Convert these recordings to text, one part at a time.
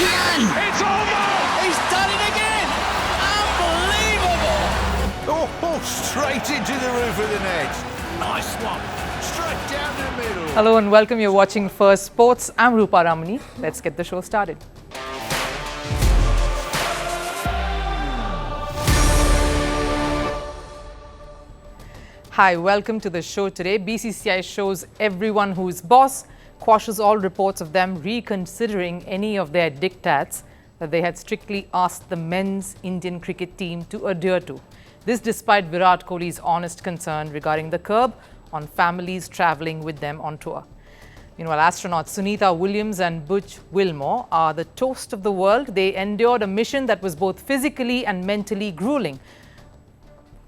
can! It's over! He's done it again! Unbelievable! Oh, straight into the roof of the net. Nice one. Straight down the middle. Hello and welcome. You're watching Firstpost. I'm Rupha Ramani. Let's get the show started. Hi, welcome to the show today. BCCI shows everyone who's boss, quashes all reports of them reconsidering any of their diktats that they had strictly asked the men's Indian cricket team to adhere to. This despite Virat Kohli's honest concern regarding the curb on families travelling with them on tour. Meanwhile, astronauts Sunita Williams and Butch Wilmore are the toast of the world. They endured a mission that was both physically and mentally grueling.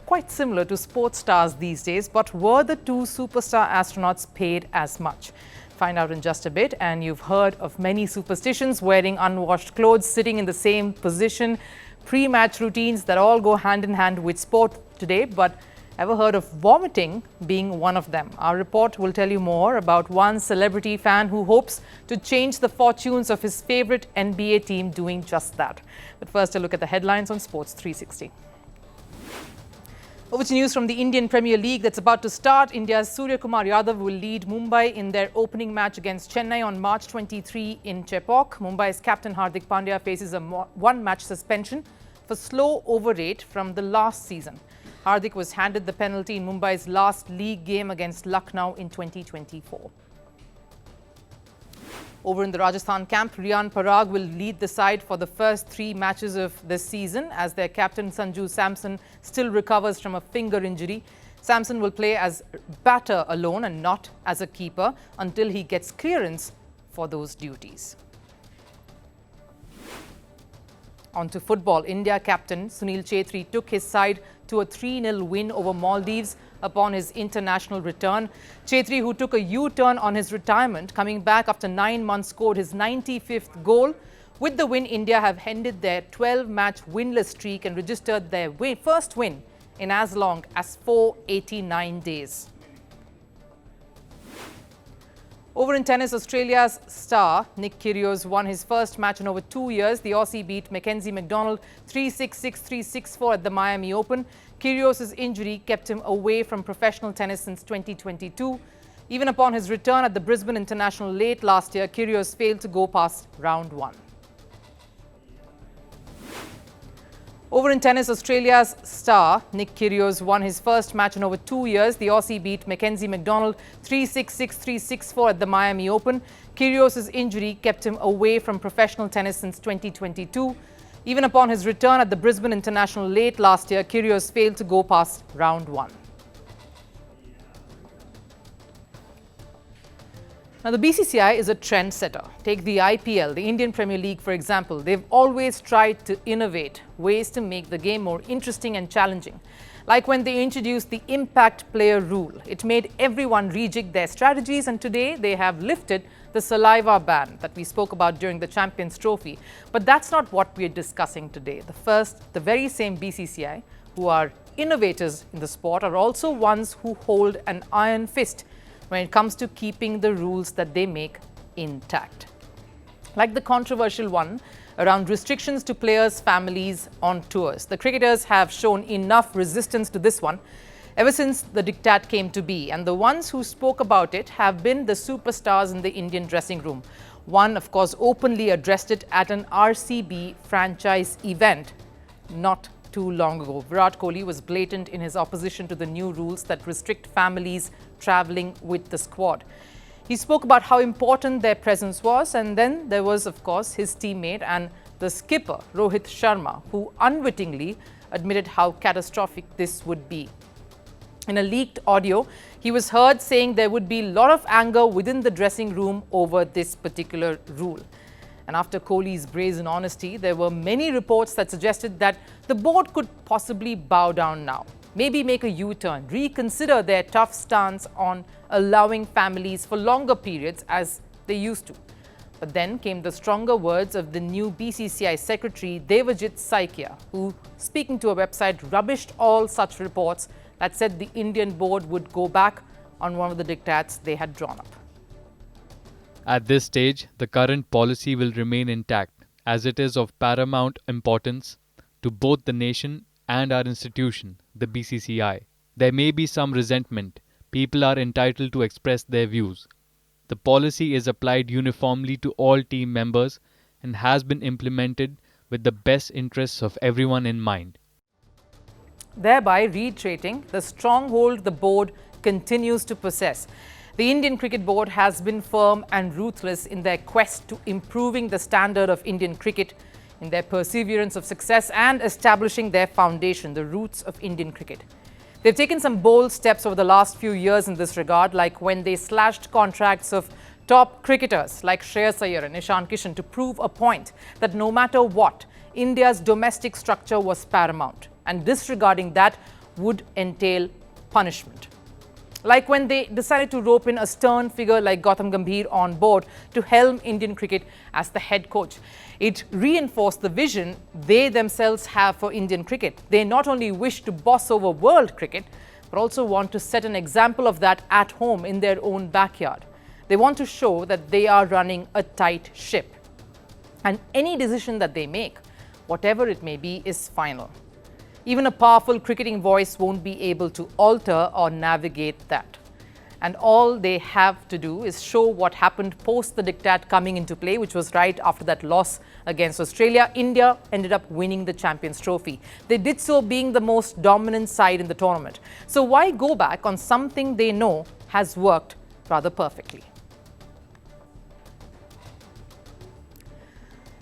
Quite similar to sports stars these days, but were the two superstar astronauts paid as much? Find out in just a bit. And you've heard of many superstitions, wearing unwashed clothes, sitting in the same position, pre-match routines that all go hand in hand with sport today. But ever heard of vomiting being one of them? Our report will tell you more about one celebrity fan who hopes to change the fortunes of his favorite NBA team doing just that. But first, a look at the headlines on Sports 360. Over to news from the Indian Premier League that's about to start. India's Surya Kumar Yadav will lead Mumbai in their opening match against Chennai on March 23 in Chepauk. Mumbai's captain Hardik Pandya faces a one-match suspension for slow over rate from the last season. Hardik was handed the penalty in Mumbai's last league game against Lucknow in 2024. Over in the Rajasthan camp, Riyan Parag will lead the side for the first three matches of this season as their captain Sanju Samson still recovers from a finger injury. Samson will play as batter alone and not as a keeper until he gets clearance for those duties. On to football. India captain Sunil Chhetri took his side to a 3-0 win over Maldives upon his international return. Chhetri, who took a U-turn on his retirement, coming back after 9 months, scored his 95th goal. With the win, India have ended their 12-match winless streak and registered their first win in as long as 489 days. Over in tennis, Australia's star Nick Kyrgios won his first match in over 2 years. The Aussie beat Mackenzie McDonald 3-6, 6-3, 6-4 at the Miami Open. Kyrgios' injury kept him away from professional tennis since 2022. Even upon his return at the Brisbane International late last year, Kyrgios failed to go past round one. Over in tennis, Australia's star Nick Kyrgios won his first match in over 2 years. The Aussie beat Mackenzie McDonald 3-6, 6-3, 6-4 at the Miami Open. Kyrgios' injury kept him away from professional tennis since 2022. Even upon his return at the Brisbane International late last year, Kyrgios failed to go past round one. Now, the BCCI is a trendsetter. Take the IPL, the Indian Premier League, for example. They've always tried to innovate ways to make the game more interesting and challenging. Like when they introduced the impact player rule. It made everyone rejig their strategies, and today they have lifted the saliva ban that we spoke about during the Champions Trophy. But that's not what we're discussing today. The very same BCCI, who are innovators in the sport, are also ones who hold an iron fist when it comes to keeping the rules that they make intact. Like the controversial one around restrictions to players' families on tours. The cricketers have shown enough resistance to this one ever since the diktat came to be, and the ones who spoke about it have been the superstars in the Indian dressing room. One, of course, openly addressed it at an RCB franchise event not too long ago. Virat Kohli was blatant in his opposition to the new rules that restrict families travelling with the squad. He spoke about how important their presence was, and then there was, of course, his teammate and the skipper, Rohit Sharma, who unwittingly admitted how catastrophic this would be. In a leaked audio, he was heard saying there would be a lot of anger within the dressing room over this particular rule. And after Kohli's brazen honesty, there were many reports that suggested that the board could possibly bow down now, maybe make a U-turn, reconsider their tough stance on allowing families for longer periods as they used to. But then came the stronger words of the new BCCI secretary, Devajit Saikia, who, speaking to a website, rubbished all such reports that said the Indian board would go back on one of the diktats they had drawn up. At this stage, the current policy will remain intact, as it is of paramount importance to both the nation and our institution, the BCCI. There may be some resentment. People are entitled to express their views. The policy is applied uniformly to all team members and has been implemented with the best interests of everyone in mind. Thereby reiterating the stronghold the board continues to possess. The Indian Cricket Board has been firm and ruthless in their quest to improving the standard of Indian cricket, in their perseverance of success and establishing their foundation, the roots of Indian cricket. They've taken some bold steps over the last few years in this regard, like when they slashed contracts of top cricketers like Shreyas Iyer and Ishan Kishan to prove a point that no matter what, India's domestic structure was paramount, and disregarding that would entail punishment. Like when they decided to rope in a stern figure like Gautam Gambhir on board to helm Indian cricket as the head coach. It reinforced the vision they themselves have for Indian cricket. They not only wish to boss over world cricket, but also want to set an example of that at home in their own backyard. They want to show that they are running a tight ship. And any decision that they make, whatever it may be, is final. Even a powerful cricketing voice won't be able to alter or navigate that. And all they have to do is show what happened post the diktat coming into play, which was right after that loss against Australia. India ended up winning the Champions Trophy. They did so being the most dominant side in the tournament. So why go back on something they know has worked rather perfectly?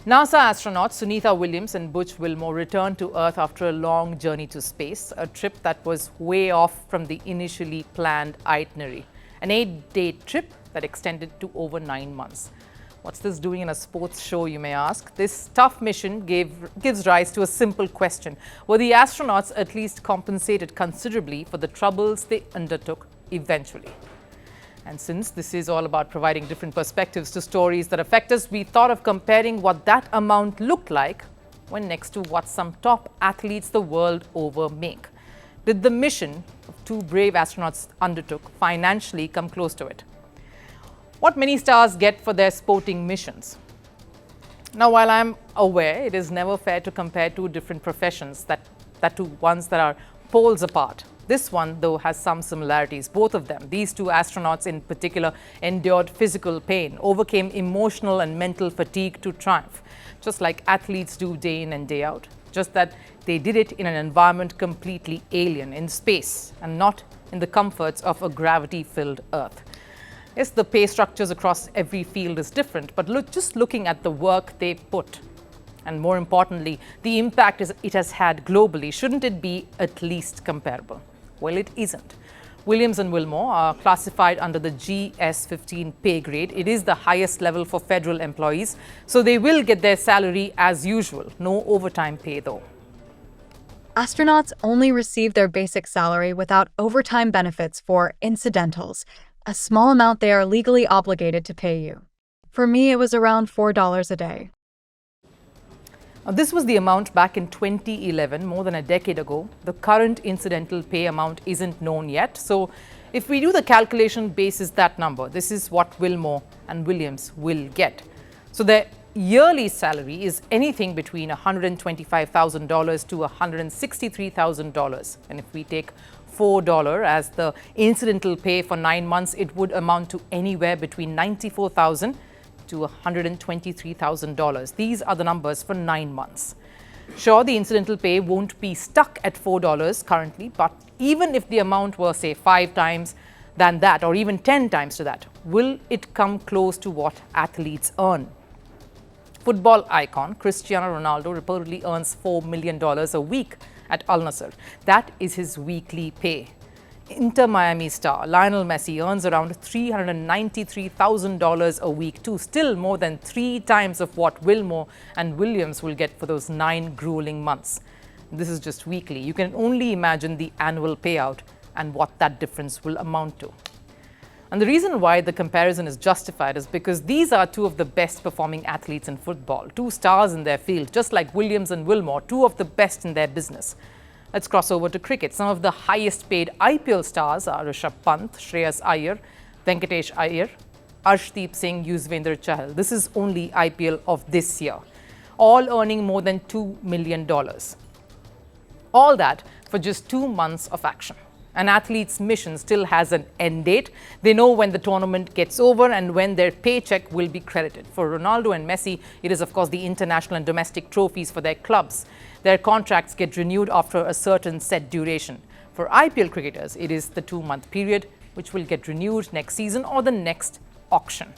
NASA astronauts Sunita Williams and Butch Wilmore returned to Earth after a long journey to space, a trip that was way off from the initially planned itinerary. An 8-day trip that extended to over 9 months. What's this doing in a sports show, you may ask? This tough mission gives rise to a simple question. Were the astronauts at least compensated considerably for the troubles they undertook eventually? And since this is all about providing different perspectives to stories that affect us, we thought of comparing what that amount looked like when next to what some top athletes the world over make. Did the mission of two brave astronauts undertook financially come close to it? What many stars get for their sporting missions? Now, while I'm aware it is never fair to compare two different professions, that to ones that are poles apart, this one, though, has some similarities. Both of them, these two astronauts in particular, endured physical pain, overcame emotional and mental fatigue to triumph, just like athletes do day in and day out. Just that they did it in an environment completely alien, in space, and not in the comforts of a gravity-filled Earth. Yes, the pay structures across every field is different, but just looking at the work they put, and more importantly, the impact it has had globally, shouldn't it be at least comparable? Well, it isn't. Williams and Wilmore are classified under the GS15 pay grade. It is the highest level for federal employees, so they will get their salary as usual. No overtime pay, though. Astronauts only receive their basic salary without overtime benefits for incidentals, a small amount they are legally obligated to pay you. For me, it was around $4 a day. This was the amount back in 2011, more than a decade ago. The current incidental pay amount isn't known yet. So if we do the calculation basis that number, this is what Wilmore and Williams will get. So their yearly salary is anything between $125,000 to $163,000. And if we take $4 as the incidental pay for 9 months, it would amount to anywhere between $94,000 to $123,000. These are the numbers for 9 months. Sure, the incidental pay won't be stuck at $4 currently, but even if the amount were, say, 5 times than that, or even 10 times to that, will it come close to what athletes earn? Football icon Cristiano Ronaldo reportedly earns $4 million a week at Al Nassr. That is his weekly pay. Inter Miami star Lionel Messi earns around $393,000 a week too, still more than 3 times of what Wilmore and Williams will get for those 9 grueling months. This is just weekly. You can only imagine the annual payout and what that difference will amount to. And the reason why the comparison is justified is because these are two of the best performing athletes in football, 2 stars in their field, just like Williams and Wilmore, 2 of the best in their business. Let's cross over to cricket. Some of the highest paid IPL stars are Rishabh Pant, Shreyas Iyer, Venkatesh Iyer, Arshdeep Singh, Yuzvendra Chahal. This is only IPL of this year. all earning more than $2 million. All that for just 2 months of action. An athlete's mission still has an end date. They know when the tournament gets over and when their paycheck will be credited. For Ronaldo and Messi, it is of course the international and domestic trophies for their clubs. Their contracts get renewed after a certain set duration. For IPL cricketers, it is the 2-month period, which will get renewed next season or the next auction.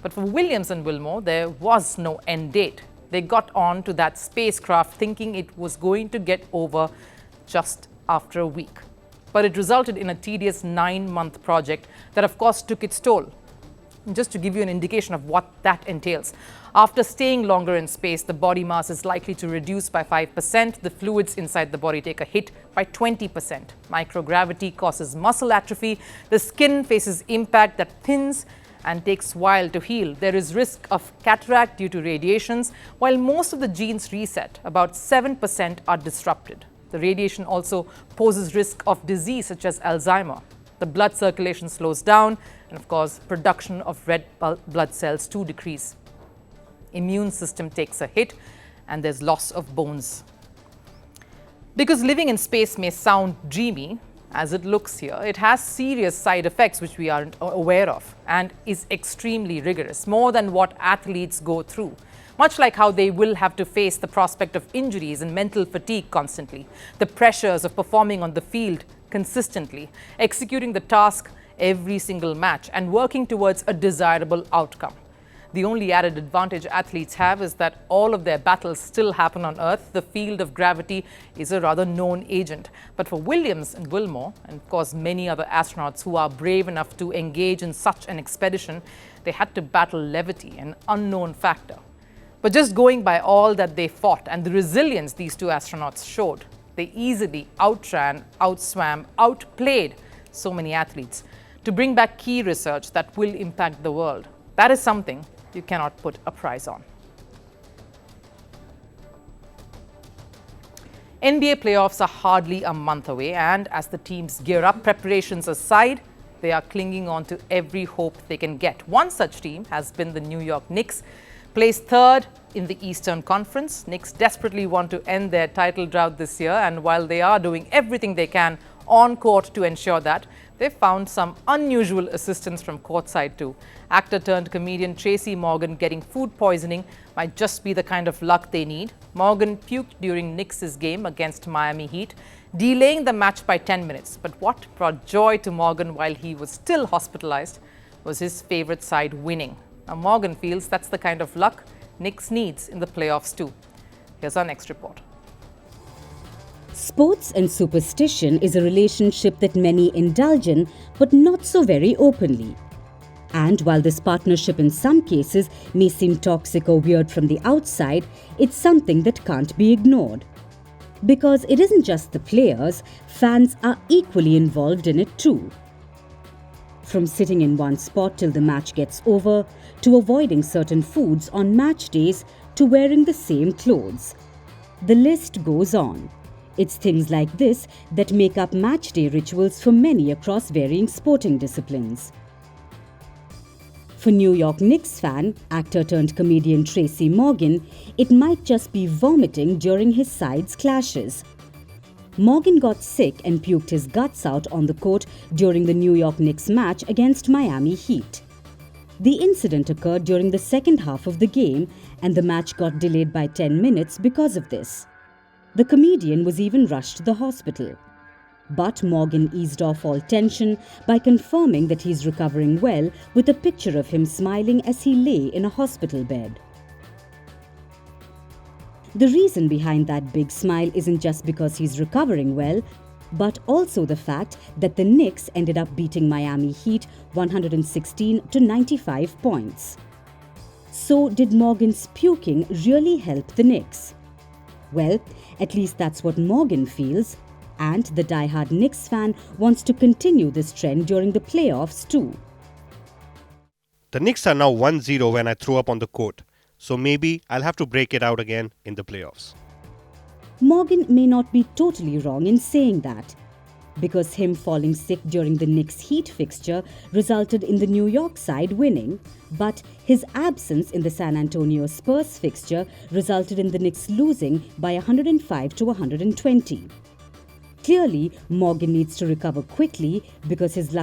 But for Williams and Wilmore, there was no end date. They got on to that spacecraft thinking it was going to get over just after a week. But it resulted in a tedious 9-month project that of course took its toll. And just to give you an indication of what that entails, after staying longer in space, the body mass is likely to reduce by 5%, the fluids inside the body take a hit by 20%. Microgravity causes muscle atrophy, the skin faces impact that thins and takes a while to heal. There is risk of cataract due to radiations. While most of the genes reset, about 7% are disrupted. The radiation also poses risk of disease such as Alzheimer. The blood circulation slows down and of course production of red blood cells too decrease. Immune system takes a hit and there's loss of bones. Because living in space may sound dreamy, as it looks here, it has serious side effects which we aren't aware of and is extremely rigorous, more than what athletes go through. Much like how they will have to face the prospect of injuries and mental fatigue constantly, the pressures of performing on the field consistently, executing the task every single match and working towards a desirable outcome. The only added advantage athletes have is that all of their battles still happen on Earth. The field of gravity is a rather known agent. But for Williams and Wilmore, and of course many other astronauts who are brave enough to engage in such an expedition, they had to battle levity, an unknown factor. But just going by all that they fought and the resilience these two astronauts showed, they easily outran, outswam, outplayed so many athletes to bring back key research that will impact the world. That is something you cannot put a price on. NBA playoffs are hardly a month away, and as the teams gear up, preparations aside, they are clinging on to every hope they can get. One such team has been the New York Knicks, placed third in the Eastern Conference. Knicks desperately want to end their title drought this year, and while they are doing everything they can on court to ensure that, they found some unusual assistance from courtside too. Actor-turned-comedian Tracy Morgan getting food poisoning might just be the kind of luck they need. Morgan puked during Knicks' game against Miami Heat, delaying the match by 10 minutes. But what brought joy to Morgan while he was still hospitalized was his favorite side winning. Now Morgan feels that's the kind of luck Knicks needs in the playoffs too. Here's our next report. Sports and superstition is a relationship that many indulge in, but not so very openly. And while this partnership in some cases may seem toxic or weird from the outside, it's something that can't be ignored. Because it isn't just the players, fans are equally involved in it too. From sitting in one spot till the match gets over, to avoiding certain foods on match days, to wearing the same clothes. The list goes on. It's things like this that make up match day rituals for many across varying sporting disciplines. For New York Knicks fan, actor-turned-comedian Tracy Morgan, it might just be vomiting during his side's clashes. Morgan got sick and puked his guts out on the court during the New York Knicks match against Miami Heat. The incident occurred during the second half of the game, and the match got delayed by 10 minutes because of this. The comedian was even rushed to the hospital. But Morgan eased off all tension by confirming that he's recovering well with a picture of him smiling as he lay in a hospital bed. The reason behind that big smile isn't just because he's recovering well, but also the fact that the Knicks ended up beating Miami Heat 116 to 95 points. So did Morgan's puking really help the Knicks? Well, at least that's what Morgan feels, and the diehard Knicks fan wants to continue this trend during the playoffs too. The Knicks are now 1-0 when I throw up on the court, so maybe I'll have to break it out again in the playoffs. Morgan may not be totally wrong in saying that, because him falling sick during the Knicks Heat fixture resulted in the New York side winning, but his absence in the San Antonio Spurs fixture resulted in the Knicks losing by 105 to 120. Clearly, Morgan needs to recover quickly because his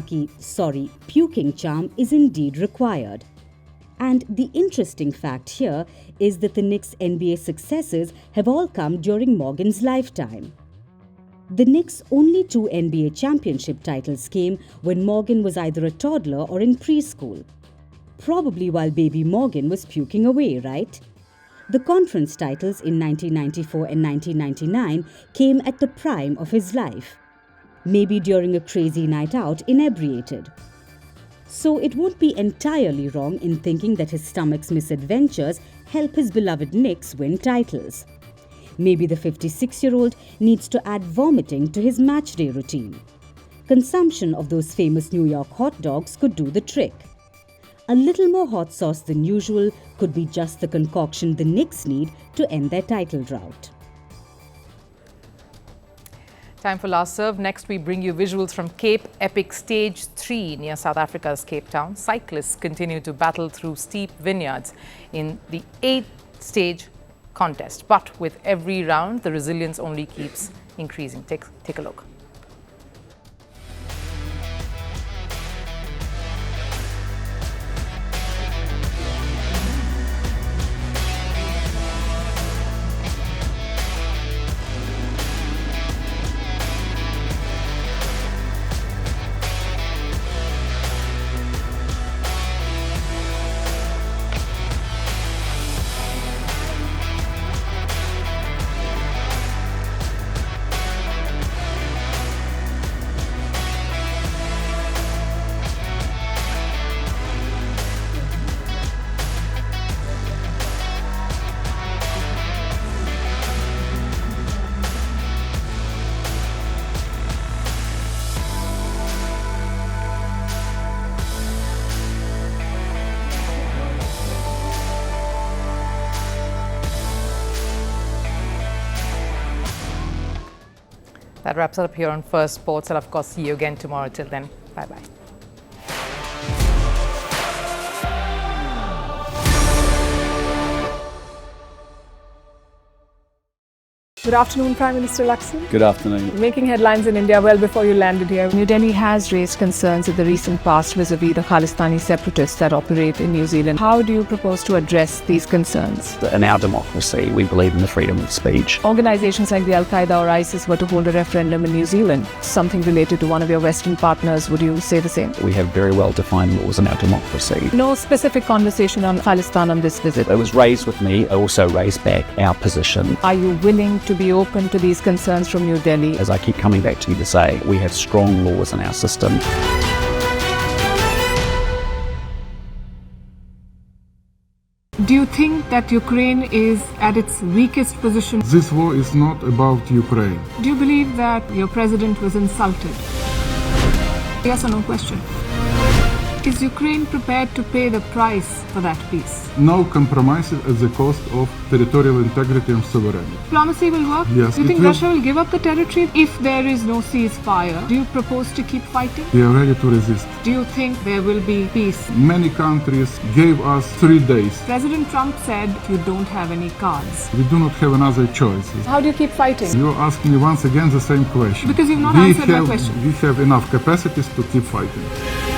puking charm is indeed required. And the interesting fact here is that the Knicks' NBA successes have all come during Morgan's lifetime. The Knicks' only 2 NBA championship titles came when Morgan was either a toddler or in preschool. Probably while baby Morgan was puking away, right? The conference titles in 1994 and 1999 came at the prime of his life. Maybe during a crazy night out inebriated. So it won't be entirely wrong in thinking that his stomach's misadventures help his beloved Knicks win titles. Maybe the 56-year-old needs to add vomiting to his matchday routine. Consumption of those famous New York hot dogs could do the trick. A little more hot sauce than usual could be just the concoction the Knicks need to end their title drought. Time for Last Serve. Next, we bring you visuals from Cape Epic Stage 3 near South Africa's Cape Town. Cyclists continue to battle through steep vineyards in the 8th-stage contest. But with every round, the resilience only keeps increasing. Take a look. That wraps it up here on Firstpost. I'll of course see you again tomorrow. Till then, bye-bye. Good afternoon, Prime Minister Lakshman. Good afternoon. Making headlines in India well before you landed here. New Delhi has raised concerns in the recent past vis-a-vis the Khalistani separatists that operate in New Zealand. How do you propose to address these concerns? In our democracy, we believe in the freedom of speech. Organizations like the Al-Qaeda or ISIS were to hold a referendum in New Zealand, something related to one of your Western partners. Would you say the same? We have very well-defined laws in our democracy. No specific conversation on Khalistan on this visit. It was raised with me. I also raised back our position. Are you willing to be open to these concerns from New Delhi? As I keep coming back to you to say, we have strong laws in our system. Do you think that Ukraine is at its weakest position? This war is not about Ukraine. Do you believe that your president was insulted? Yes or no question. Is Ukraine prepared to pay the price for that peace? No compromises at the cost of territorial integrity and sovereignty. Diplomacy will work? Yes, Do you think will. Russia will give up the territory if there is no ceasefire? Do you propose to keep fighting? We are ready to resist. Do you think there will be peace? Many countries gave us 3 days. President Trump said you don't have any cards. We do not have another choice. How do you keep fighting? You ask me once again the same question. Because you've not answered my question. We have enough capacities to keep fighting.